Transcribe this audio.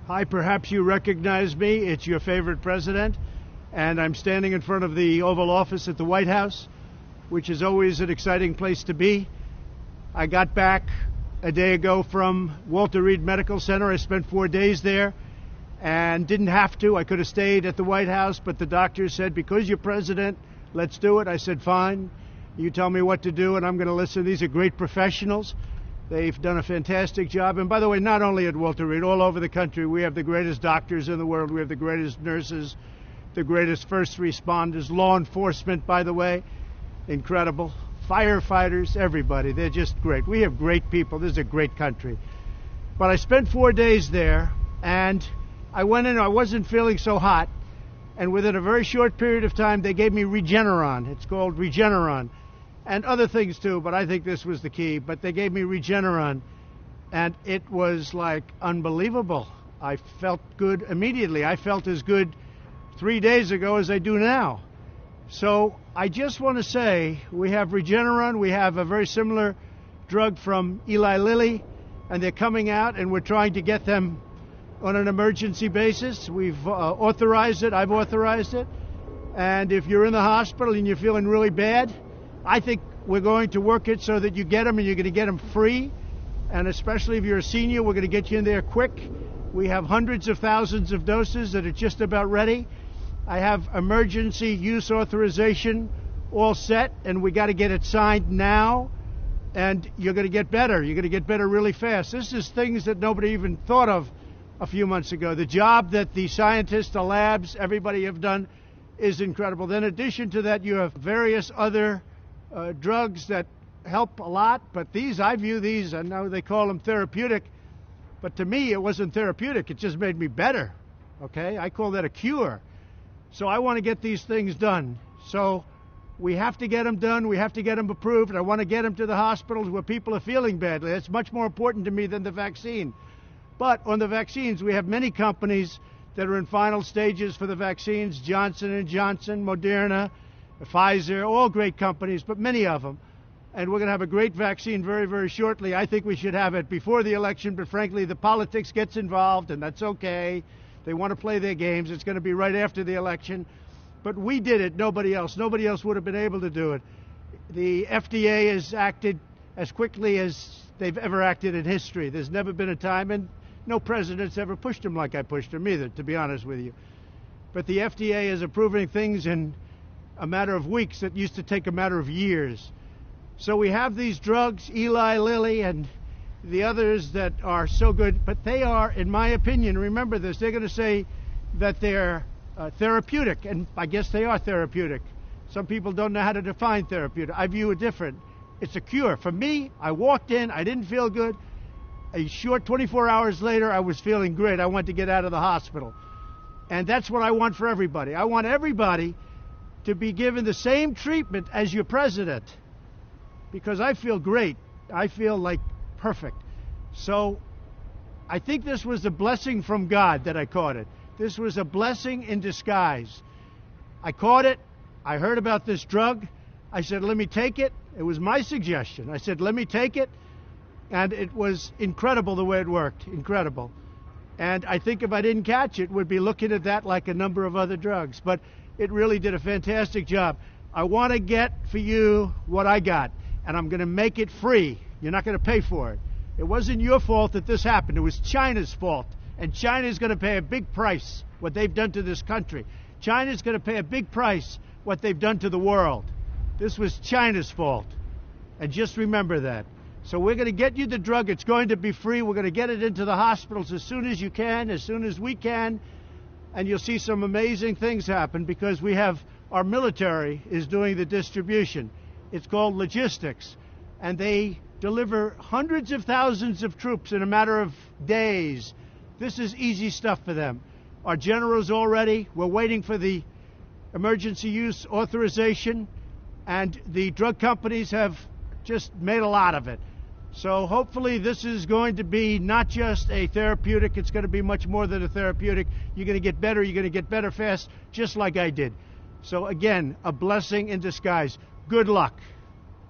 Hi, perhaps you recognize me. It's your favorite president, and I'm standing in front of the Oval Office at the White House, which is always an exciting place to be. I got back a day ago from Walter Reed Medical Center. I spent 4 days there and didn't have to. I could have stayed at the White House, but the doctor said, because you're president, let's do it. I said, fine. You tell me what to do, and I'm going to listen. These are great professionals. They've done a fantastic job. And by the way, not only at Walter Reed, all over the country, we have the greatest doctors in the world. We have the greatest nurses, the greatest first responders, law enforcement, by the way, incredible. Firefighters, everybody. They're just great. We have great people. This is a great country. But I spent 4 days there, and I went in, I wasn't feeling so hot. And within a very short period of time, they gave me Regeneron. It's called Regeneron. And other things too, but I think this was the key. But they gave me Regeneron, and it was like unbelievable. I felt good immediately. I felt as good 3 days ago as I do now. So I just want to say we have Regeneron. We have a very similar drug from Eli Lilly, and they're coming out, and we're trying to get them on an emergency basis. We've authorized it. I've authorized it. And if you're in the hospital and you're feeling really bad, I think we're going to work it so that you get them, and you're going to get them free. And especially if you're a senior, we're going to get you in there quick. We have hundreds of thousands of doses that are just about ready. I have emergency use authorization all set, and we got to get it signed now. And you're going to get better. You're going to get better really fast. This is things that nobody even thought of a few months ago. The job that the scientists, the labs, everybody have done is incredible. Then in addition to that, you have various other drugs that help a lot, but these, I view these, I know they call them therapeutic, but to me it wasn't therapeutic, it just made me better, okay? I call that a cure. So I want to get these things done. So we have to get them done, we have to get them approved, and I want to get them to the hospitals where people are feeling badly. That's much more important to me than the vaccine. But on the vaccines, we have many companies that are in final stages for the vaccines, Johnson & Johnson, Moderna, Pfizer, all great companies, but many of them. And we're going to have a great vaccine very, very shortly. I think we should have it before the election, but frankly, the politics gets involved, and that's okay. They want to play their games. It's going to be right after the election. But we did it, nobody else. Nobody else would have been able to do it. The FDA has acted as quickly as they've ever acted in history. There's never been a time, and no president's ever pushed them like I pushed them either, to be honest with you. But the FDA is approving things in a matter of weeks that used to take a matter of years. So we have these drugs, Eli Lilly and the others that are so good, but they are, in my opinion, remember this, they're going to say that they're therapeutic, and I guess they are therapeutic. Some people don't know how to define therapeutic. I view it different. It's a cure. For me, I walked in, I didn't feel good. A short 24 hours later, I was feeling great. I wanted to get out of the hospital. And that's what I want for everybody. I want everybody to be given the same treatment as your president, because I feel great. I feel like perfect. So I think this was a blessing from God that I caught it. This was a blessing in disguise. I caught it. I heard about this drug. I said, let me take it. It was my suggestion. I said, let me take it. And it was incredible the way it worked. Incredible. And I think if I didn't catch it, we'd be looking at that like a number of other drugs. But it really did a fantastic job. I want to get for you what I got, and I'm going to make it free. You're not going to pay for it. It wasn't your fault that this happened. It was China's fault. And China's going to pay a big price, what they've done to this country. China's going to pay a big price, what they've done to the world. This was China's fault. And just remember that. So we're going to get you the drug. It's going to be free. We're going to get it into the hospitals as soon as you can, as soon as we can. And you'll see some amazing things happen because we have our military is doing the distribution. It's called logistics. And they deliver hundreds of thousands of troops in a matter of days. This is easy stuff for them. Our generals already, we're waiting for the emergency use authorization, and the drug companies have just made a lot of it. So hopefully this is going to be not just a therapeutic, it's going to be much more than a therapeutic. You're going to get better, you're going to get better fast, just like I did. So again, a blessing in disguise. Good luck.